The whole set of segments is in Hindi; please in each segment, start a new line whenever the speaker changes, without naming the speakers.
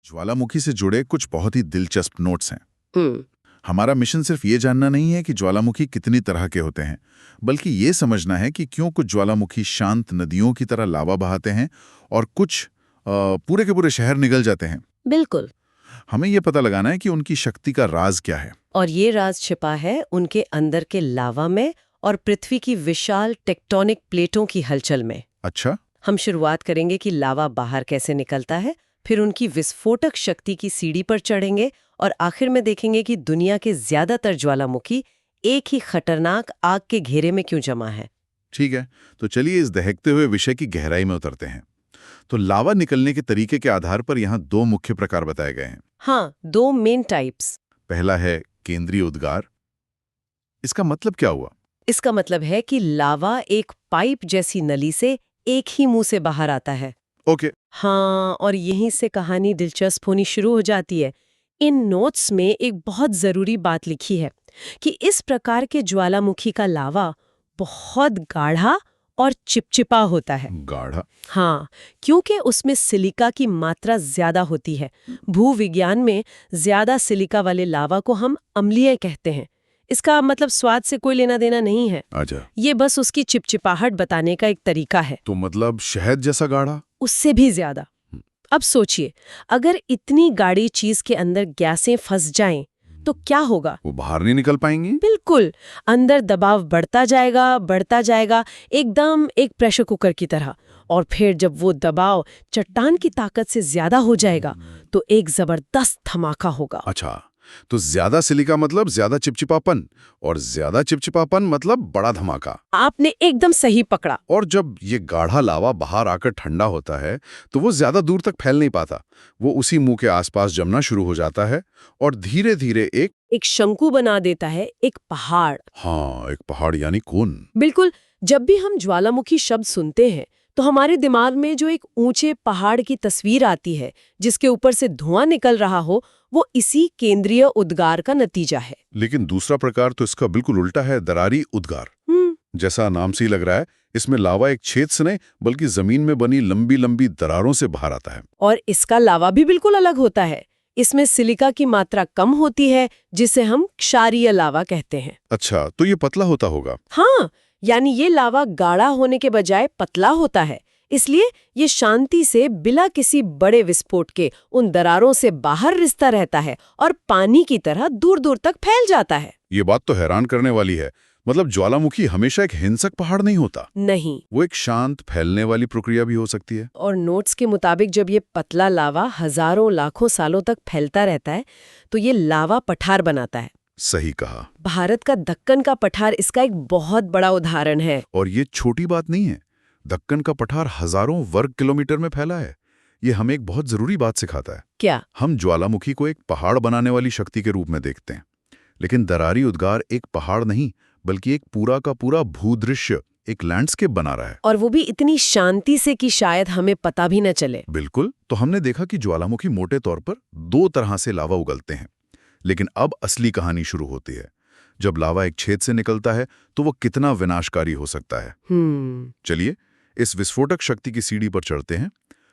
ज्वालामुखी से जुड़े कुछ बहुत ही दिलचस्प नोट्स हैं।
हम्म।
हमारा मिशन सिर्फ ये जानना नहीं है कि ज्वालामुखी कितनी तरह के होते हैं, बल्कि ये समझना है कि क्यों कुछ ज्वालामुखी शांत नदियों की तरह लावा बहाते हैं और कुछ पूरे के पूरे शहर निगल जाते हैं।
बिल्कुल।
हमें ये पता लगाना है कि उनकी शक्ति का राज क्या है।
और ये राज छिपा है उनके अंदर के लावा में और पृथ्वी की विशाल टेक्टोनिक प्लेटों की हलचल में।
अच्छा।
हम शुरुआत करेंगे कि लावा बाहर कैसे निकलता है, फिर उनकी विस्फोटक शक्ति की सीढ़ी पर चढ़ेंगे और आखिर में देखेंगे कि दुनिया के ज्यादातर ज्वालामुखी एक ही खतरनाक आग के घेरे में क्यों जमा है।
ठीक है, तो चलिए इस दहकते हुए विषय की गहराई में उतरते हैं। तो लावा निकलने के तरीके के आधार पर यहाँ दो मुख्य प्रकार बताए गए हैं।
हाँ, दो मेन टाइप्स।
पहला है केंद्रीय उद्गार। इसका मतलब क्या हुआ?
इसका मतलब है कि लावा एक पाइप जैसी नली से एक ही मुंह से बाहर आता है।
ओके।
हाँ, और यहीं से कहानी दिलचस्प होनी शुरू हो जाती है। इन नोट्स में एक बहुत जरूरी बात लिखी है कि इस प्रकार के ज्वालामुखी का लावा बहुत गाढ़ा और चिपचिपा होता है।
गाढ़ा?
हाँ, क्योंकि उसमें सिलिका की मात्रा ज्यादा होती है। भूविज्ञान में ज्यादा सिलिका वाले लावा को हम अम्लीय कहते हैं। इसका मतलब स्वाद से कोई लेना देना नहीं है।
अच्छा।
ये बस उसकी चिपचिपाहट बताने का एक तरीका है।
तो मतलब शहद जैसा गाढ़ा?
उससे भी ज्यादा। अब सोचिए, अगर इतनी गाढ़ी चीज के अंदर गैसें फंस जाएं, तो क्या होगा?
वो बाहर नहीं निकल पाएंगी?
बिल्कुल। अंदर दबाव बढ़ता जाएगा, एकदम एक प्रेशर कुकर की तरह। और फिर जब वो दबाव चट्टान की ताकत से ज्यादा हो जाएगा, तो एक जबरदस्त धमाका होगा।
अच्छा, तो ज्यादा सिलिका मतलब ज्यादा चिपचिपापन, और ज्यादा चिपचिपापन मतलब बड़ा धमाका।
आपने एकदम सही पकड़ा।
और जब ये गाढ़ा लावा बाहर आकर ठंडा होता है, तो वो ज्यादा दूर तक फैल नहीं पाता। वो उसी मुंह के आसपास जमना शुरू हो जाता है और धीरे धीरे एक
शंकु बना देता है, एक पहाड़।
हाँ, एक पहाड़ यानी कोन।
बिल्कुल। जब भी हम ज्वालामुखी शब्द सुनते हैं, तो हमारे दिमाग में जो एक ऊंचे पहाड़ की तस्वीर आती है, जिसके ऊपर से धुआं निकल रहा हो, वो इसी केंद्रीय उद्गार का नतीजा है।
लेकिन दूसरा प्रकार तो इसका बिल्कुल उल्टा है, दरारी उद्गार। जैसा नाम से ही लग रहा है, इसमें लावा एक छेद से नहीं बल्कि जमीन में बनी लंबी लंबी दरारों से बाहर आता है।
और इसका लावा भी बिल्कुल अलग होता है। इसमें सिलिका की मात्रा कम होती है, जिसे हम क्षारीय लावा कहते हैं।
अच्छा, तो ये पतला होता होगा?
हाँ, यानी ये लावा गाढ़ा होने के बजाय पतला होता है। इसलिए ये शांति से बिना किसी बड़े विस्फोट के उन दरारों से बाहर रिसता रहता है और पानी की तरह दूर दूर तक फैल जाता है।
ये बात तो हैरान करने वाली है। मतलब ज्वालामुखी हमेशा एक हिंसक पहाड़ नहीं होता।
नहीं,
वो एक शांत फैलने वाली प्रक्रिया भी हो सकती है।
और नोट्स के मुताबिक जब ये पतला लावा हजारों लाखों सालों तक फैलता रहता है, तो ये लावा पठार बनाता है।
सही कहा।
भारत का दक्कन का पठार इसका एक बहुत बड़ा उदाहरण है।
और ये छोटी बात नहीं है। दक्कन का पठार हजारों वर्ग किलोमीटर में फैला है। ये हमें एक बहुत जरूरी बात सिखाता है।
क्या?
हम ज्वालामुखी को एक पहाड़ बनाने वाली शक्ति के रूप में देखते हैं, लेकिन दरारी उद्गार एक पहाड़ नहीं बल्कि एक पूरा का पूरा भूदृश्य, एक लैंडस्केप बना रहा है।
और वो भी इतनी शांति से कि शायद हमें पता भी न चले।
बिल्कुल। तो हमने देखा कि ज्वालामुखी मोटे तौर पर दो तरह से लावा उगलते हैं, लेकिन अब असली कहानी शुरू होती है। जब लावा एक छेद से निकलता है, तो वो कितना विनाशकारी हो सकता है। चलिए इस विस्फोटक शक्ति की सीढ़ी पर चढ़ते हैं,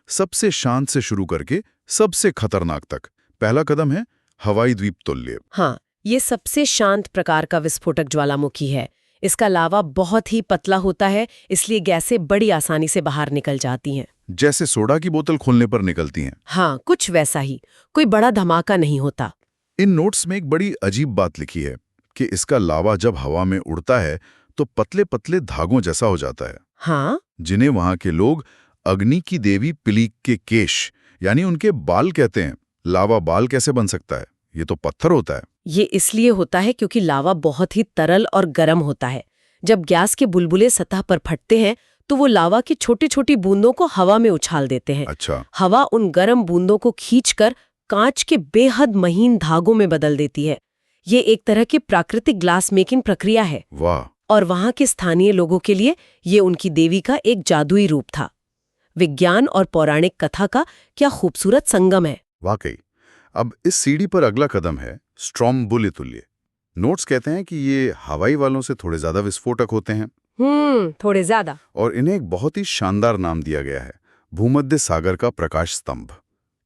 सबसे शांत से शुरू करके सबसे खतरनाक तक। पहला कदम है हवाई द्वीप तुल्य।
हाँ, ये सबसे शांत प्रकार का विस्फोटक ज्वालामुखी है। इसका लावा बहुत ही पतला होता है, इसलिए गैसें बड़ी आसानी से बाहर निकल जाती हैं।
जैसे सोडा की बोतल खोलने पर निकलती हैं।
हाँ, कुछ वैसा ही। कोई बड़ा धमाका नहीं होता।
इन नोट्स में एक बड़ी अजीब बात लिखी है कि इसका लावा जब हवा में उड़ता है तो पतले पतले धागों जैसा हो जाता है।
हाँ,
जिन्हें वहां के लोग अग्नि की देवी पिलीक के केश यानी उनके बाल कहते हैं। लावा बाल कैसे बन सकता है? ये तो पत्थर होता है।
ये इसलिए होता है क्योंकि लावा बहुत ही तरल और गर्म होता है। जब गैस के बुलबुले सतह पर फटते हैं, तो वो लावा की छोटी छोटी बूंदों को हवा में उछाल देते हैं।
अच्छा।
हवा उन गर्म बूंदों को खींचकर कांच के बेहद महीन धागों में बदल देती है। ये एक तरह की प्राकृतिक ग्लास मेकिंग प्रक्रिया है।
वाह।
और वहां के स्थानीय लोगों के लिए ये उनकी देवी का एक जादुई रूप था। विज्ञान और पौराणिक कथा का क्या खूबसूरत संगम है।
वाकई। अब इस सीढ़ी पर अगला कदम है स्ट्रोम्बोली तुल्य। नोट्स कहते हैं कि ये हवाई वालों से थोड़े ज्यादा विस्फोटक होते हैं।
थोड़े ज्यादा।
और इन्हें एक बहुत ही शानदार नाम दिया गया है, भूमध्य सागर का प्रकाश स्तंभ।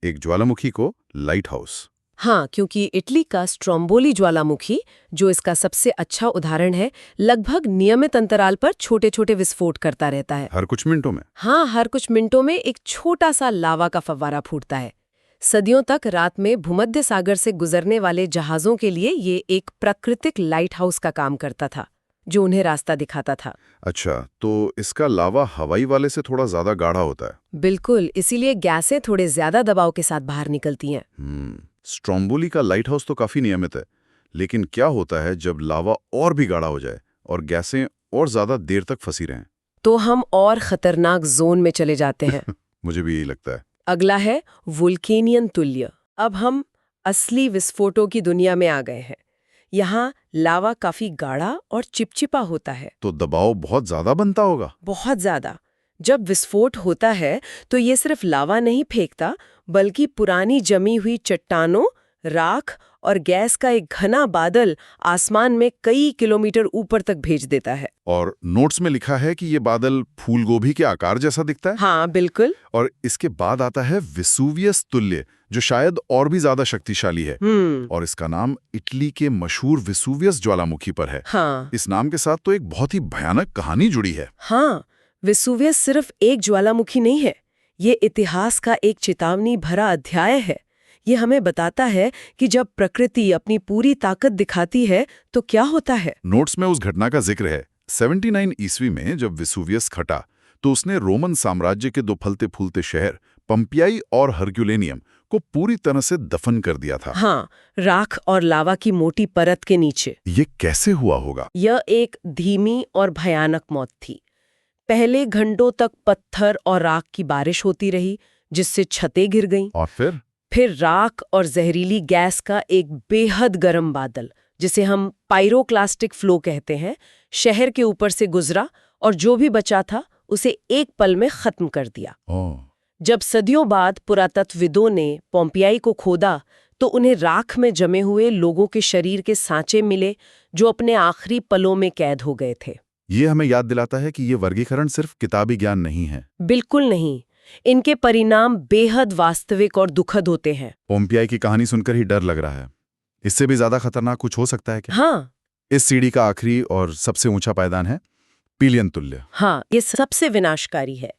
एक ज्वालामुखी को लाइट हाउस।
हाँ, क्योंकि इटली का स्ट्रोम्बोली ज्वालामुखी, जो इसका सबसे अच्छा उदाहरण है, लगभग नियमित अंतराल पर छोटे छोटे विस्फोट करता रहता है।
हर कुछ मिनटों में?
हाँ, हर कुछ मिनटों में एक छोटा सा लावा का फव्वारा फूटता है। सदियों तक रात में भूमध्य सागर से गुजरने वाले जहाजों के लिए ये एक प्राकृतिक लाइट हाउस का काम करता था, जो उन्हें रास्ता दिखाता था।
अच्छा, तो इसका लावा हवाई वाले से थोड़ा ज्यादा गाढ़ा होता है।
बिल्कुल, इसीलिए गैसें थोड़े ज्यादा दबाव के साथ बाहर निकलती हैं।
स्ट्रोम्बोली का लाइट हाउस तो काफी नियमित है, लेकिन क्या होता है जब लावा और भी गाढ़ा हो जाए और गैसें और ज्यादा देर तक फंसी रहें?
तो हम और खतरनाक जोन में चले जाते हैं।
मुझे भी यही लगता है।
अगला है वुल्केनियन तुल्य। अब हम असली विस्फोटों की दुनिया में आ गए हैं। यहाँ लावा काफी गाढ़ा और चिपचिपा होता है।
तो दबाव बहुत ज्यादा बनता होगा।
बहुत ज्यादा। जब विस्फोट होता है तो ये सिर्फ लावा नहीं फेंकता, बल्कि पुरानी जमी हुई चट्टानों, राख और गैस का एक घना बादल आसमान में कई किलोमीटर ऊपर तक भेज देता है।
और नोट्स में लिखा है कि ये बादल फूलगोभी के आकार जैसा दिखता है।
हाँ, बिल्कुल।
और इसके बाद आता है विसुवियस तुल्य, जो शायद और भी ज्यादा शक्तिशाली है। और इसका नाम इटली के मशहूर विसुवियस ज्वालामुखी पर है।
हाँ।
इस नाम के साथ तो एक बहुत ही भयानक कहानी जुड़ी है।
हाँ, विसुवियस सिर्फ एक ज्वालामुखी नहीं है, ये इतिहास का एक चेतावनी भरा अध्याय है। ये हमें बताता है कि जब प्रकृति अपनी पूरी ताकत दिखाती है तो क्या होता है।
नोट्स में उस घटना का जिक्र है। 79 ईस्वी में जब विसुवियस खटा तो उसने रोमन साम्राज्य के दो फलते फूलते शहर पंपियाई और हर्क्यूलेनियम को पूरी तरह से दफन कर दिया था।
हाँ, राख और लावा की मोटी परत के नीचे।
ये कैसे हुआ होगा?
यह एक धीमी और भयानक मौत थी। पहले घंटों तक पत्थर और राख की बारिश होती रही, जिससे छतें गिर गईं।
और
फिर राख और जहरीली गैस का एक बेहद गर्म बादल, जिसे हम पायरोक्लास्टिक फ्लो कहते हैं, शहर के ऊपर से गुजरा और जो भी बचा था उसे एक पल में खत्म कर दिया। जब सदियों बाद पुरातत्वविदों ने पोम्पियाई को खोदा तो उन्हें राख में जमे हुए लोगों के शरीर के सांचे मिले, जो अपने आखिरी पलों में कैद हो गए थे।
ये हमें याद दिलाता है कि ये वर्गीकरण सिर्फ किताबी ज्ञान नहीं है।
बिल्कुल नहीं, इनके परिणाम बेहद वास्तविक और दुखद होते हैं।
पोम्पियाई की कहानी सुनकर ही डर लग रहा है। इससे भी ज्यादा खतरनाक कुछ हो सकता है क्या?
हाँ।
इस सीढ़ी का आखिरी और सबसे ऊंचा पायदान है पिलियन तुल्य।
हाँ, ये सबसे विनाशकारी है।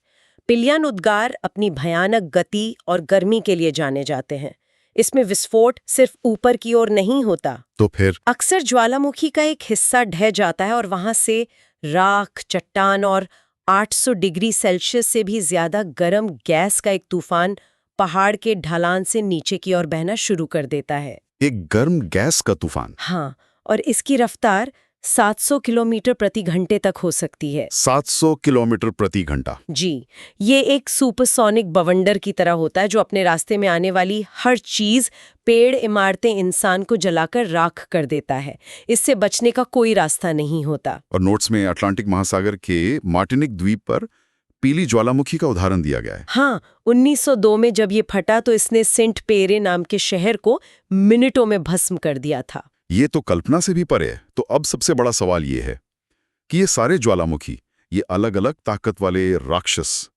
पिलियन उद्गार अपनी भयानक गति और गर्मी के लिए जाने जाते हैं। इसमें विस्फोट सिर्फ ऊपर की ओर नहीं होता।
तो फिर
अक्सर ज्वालामुखी का एक हिस्सा ढह जाता है और वहां से राख, चट्टान और 800 डिग्री सेल्सियस से भी ज्यादा गर्म गैस का एक तूफान पहाड़ के ढलान से नीचे की ओर बहना शुरू कर देता है।
एक गर्म गैस का तूफान?
हाँ, और इसकी रफ्तार 700 किलोमीटर प्रति घंटे तक हो सकती है।
700 किलोमीटर प्रति घंटा?
जी, ये एक सुपरसोनिक बवंडर की तरह होता है, जो अपने रास्ते में आने वाली हर चीज, पेड़, इमारतें, इंसान को जलाकर राख कर देता है। इससे बचने का कोई रास्ता नहीं होता।
और नोट्स में अटलांटिक महासागर के मार्टिनिक द्वीप पर पीली ज्वालामुखी का उदाहरण दिया गया है।
हाँ, 1902 में जब ये फटा तो इसने सेंट पेरे नाम के शहर को मिनटों में भस्म कर दिया था।
ये तो कल्पना से भी परे है। तो अब सबसे बड़ा सवाल ये है कि ये सारे ज्वालामुखी, ये अलग अलग ताकत वाले राक्षस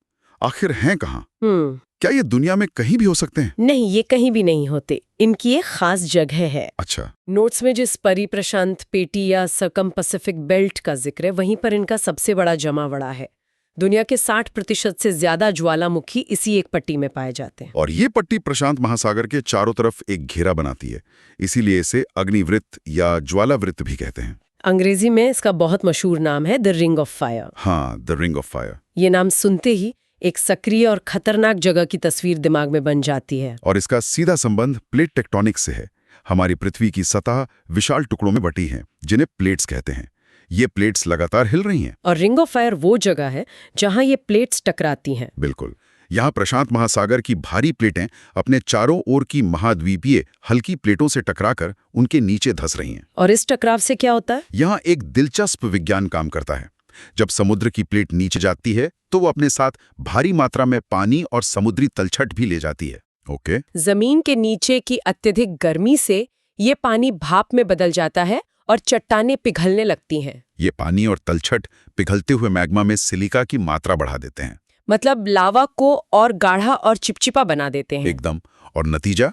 आखिर हैं कहाँ? क्या ये दुनिया में कहीं भी हो सकते हैं?
नहीं, ये कहीं भी नहीं होते। इनकी एक खास जगह है।
अच्छा।
नोट्स में जिस परिप्रशांत पेटी या सर्कम पैसिफिक बेल्ट का जिक्र है, वहीं पर इनका सबसे बड़ा जमावड़ा है। दुनिया के 60% से ज्यादा ज्वालामुखी इसी एक पट्टी में पाए जाते हैं।
और ये पट्टी प्रशांत महासागर के चारों तरफ एक घेरा बनाती है, इसीलिए इसे अग्निवृत्त या ज्वालावृत्त भी कहते हैं।
अंग्रेजी में इसका बहुत मशहूर नाम है द रिंग ऑफ फायर।
हाँ, द रिंग ऑफ फायर।
ये नाम सुनते ही एक सक्रिय और खतरनाक जगह की तस्वीर दिमाग में बन जाती है।
और इसका सीधा संबंध प्लेट टेक्टोनिक्स से है। हमारी पृथ्वी की सतह विशाल टुकड़ों में बटी है, जिन्हें प्लेट्स कहते हैं। ये प्लेट्स लगातार हिल रही हैं।
और रिंग ऑफ फायर वो जगह है जहां ये प्लेट्स टकराती हैं।
बिल्कुल। यहाँ प्रशांत महासागर की भारी प्लेटें अपने चारों ओर की महाद्वीपीय हल्की प्लेटों से टकराकर उनके नीचे धंस रही हैं।
और इस टकराव से क्या होता है?
यहाँ एक दिलचस्प विज्ञान काम करता है। जब समुद्र की प्लेट नीचे जाती है तो वो अपने साथ भारी मात्रा में पानी और समुद्री तलछट भी ले जाती है। ओके।
जमीन के नीचे की अत्यधिक गर्मी से ये पानी भाप में बदल जाता है और चट्टानें पिघलने लगती हैं।
ये पानी और तलछट पिघलते हुए मैग्मा में सिलिका की मात्रा बढ़ा देते हैं।
मतलब लावा को और गाढ़ा और चिपचिपा बना देते हैं।
एकदम। और नतीजा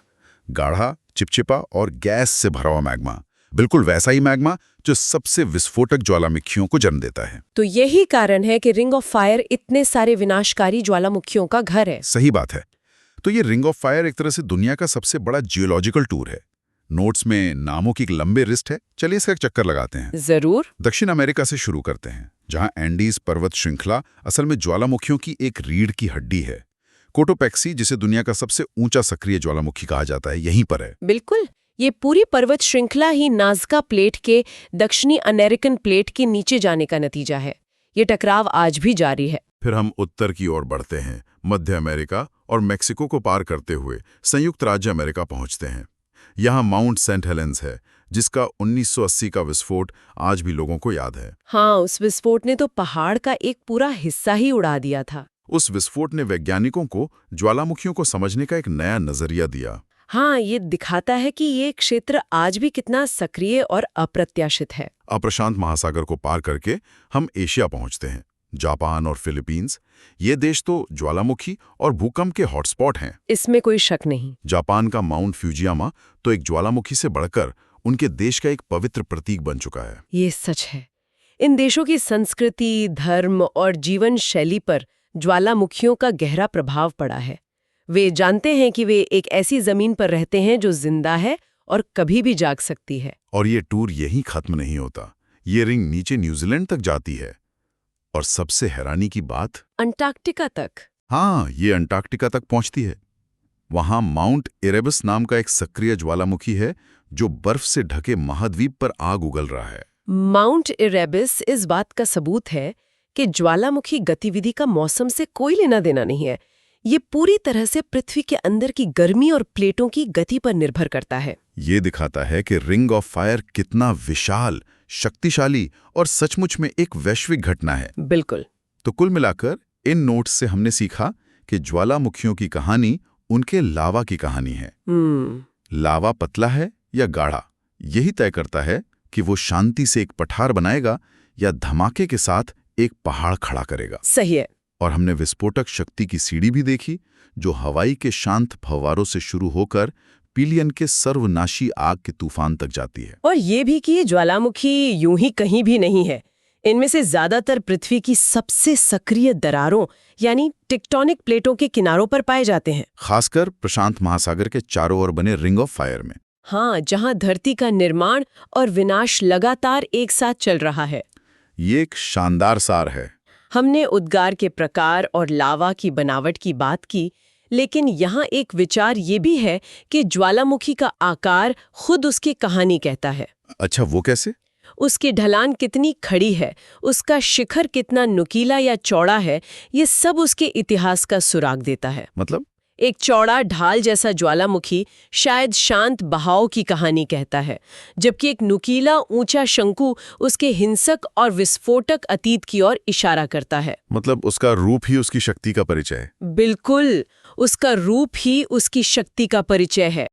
गाढ़ा, चिपचिपा और गैस से भरा हुआ मैग्मा। बिल्कुल वैसा ही मैग्मा जो सबसे विस्फोटक ज्वालामुखियों को जन्म देता है।
तो यही कारण है कि रिंग ऑफ फायर इतने सारे विनाशकारी ज्वालामुखियों का घर है।
सही बात है। तो ये रिंग ऑफ फायर एक तरह से दुनिया का सबसे बड़ा जियोलॉजिकल टूर है। नोट्स में नामों की एक लंबे लिस्ट है, चलिए इसका एक चक्कर लगाते हैं।
जरूर।
दक्षिण अमेरिका से शुरू करते हैं, जहां एंडीज पर्वत श्रृंखला असल में ज्वालामुखियों की एक रीढ़ की हड्डी है। कोटोपैक्सी, जिसे दुनिया का सबसे ऊंचा सक्रिय ज्वालामुखी कहा जाता है, यहीं पर है।
बिल्कुल, ये पूरी पर्वत श्रृंखला ही नाज़का प्लेट के दक्षिणी अमेरिकन प्लेट के नीचे जाने का नतीजा है। ये टकराव आज भी जारी है।
फिर हम उत्तर की ओर बढ़ते हैं, मध्य अमेरिका और मेक्सिको को पार करते हुए संयुक्त राज्य अमेरिका पहुंचते हैं। यहाँ माउंट सेंट हेलेंस है, जिसका 1980 का विस्फोट आज भी लोगों को याद है।
हाँ, उस विस्फोट ने तो पहाड़ का एक पूरा हिस्सा ही उड़ा दिया था।
उस विस्फोट ने वैज्ञानिकों को ज्वालामुखियों को समझने का एक नया नजरिया दिया।
हाँ, ये दिखाता है कि ये क्षेत्र आज भी कितना सक्रिय और अप्रत्याशित है।
अप्रशांत महासागर को पार करके हम एशिया पहुंचते हैं। जापान और फिलीपींस, ये देश तो ज्वालामुखी और भूकंप के हॉटस्पॉट हैं।
इसमें कोई शक नहीं।
जापान का माउंट फ्यूजियामा तो एक ज्वालामुखी से बढ़कर उनके देश का एक पवित्र प्रतीक बन चुका है।
ये सच है। इन देशों की संस्कृति, धर्म और जीवन शैली पर ज्वालामुखियों का गहरा प्रभाव पड़ा है। वे जानते हैं कि वे एक ऐसी जमीन पर रहते हैं जो जिंदा है और कभी भी जाग सकती है।
और ये टूर यहीं खत्म नहीं होता। ये रिंग नीचे न्यूजीलैंड तक जाती है। और सबसे हैरानी की बात,
अंटार्कटिका तक।
हाँ, ये अंटार्कटिका तक पहुंचती है। वहां माउंट इरेबस नाम का एक सक्रिय ज्वालामुखी है, जो बर्फ से ढके महाद्वीप पर आग उगल रहा है।
माउंट इरेबस इस बात का सबूत है कि ज्वालामुखी गतिविधि का मौसम से कोई लेना देना नहीं है। ये पूरी तरह से पृथ्वी के अंदर की गर्मी और प्लेटों की गति पर निर्भर करता है।
ये दिखाता है कि रिंग ऑफ फायर कितना विशाल, शक्तिशाली और सचमुच में एक वैश्विक घटना है।
बिल्कुल।
तो कुल मिलाकर इन नोट्स से हमने सीखा कि ज्वालामुखियों की कहानी उनके लावा की कहानी है। लावा पतला है या गाढ़ा, यही तय करता है कि वो शांति से एक पठार बनाएगा या धमाके के साथ एक पहाड़ खड़ा करेगा।
सही है।
और हमने विस्फोटक शक्ति की सीढ़ी भी देखी, जो हवाई के शांत फव्वारों से शुरू होकर पिलियन के सर्वनाशी आग के तूफान तक जाती है।
और ये भी कि ज्वालामुखी यूं ही कहीं भी नहीं है। इनमें से ज्यादातर पृथ्वी की सबसे सक्रिय दरारों यानी टेक्टोनिक प्लेटों के किनारों पर पाए जाते हैं,
खासकर प्रशांत महासागर के चारों ओर बने रिंग ऑफ फायर में।
हाँ, जहां धरती का निर्माण और विनाश लगातार एक साथ चल रहा है।
ये एक शानदार सार है।
हमने उद्गार के प्रकार और लावा की बनावट की बात की, लेकिन यहाँ एक विचार ये भी है कि ज्वालामुखी का आकार खुद उसकी कहानी कहता है।
अच्छा, वो कैसे?
उसकी ढलान कितनी खड़ी है, उसका शिखर कितना नुकीला या चौड़ा है, ये सब उसके इतिहास का सुराग देता है।
मतलब?
एक चौड़ा ढाल जैसा ज्वालामुखी शायद शांत बहाव की कहानी कहता है, जबकि एक नुकीला ऊंचा शंकु उसके हिंसक और विस्फोटक अतीत की ओर इशारा करता है।
मतलब उसका रूप ही उसकी शक्ति का परिचय है।
बिल्कुल, उसका रूप ही उसकी शक्ति का परिचय है।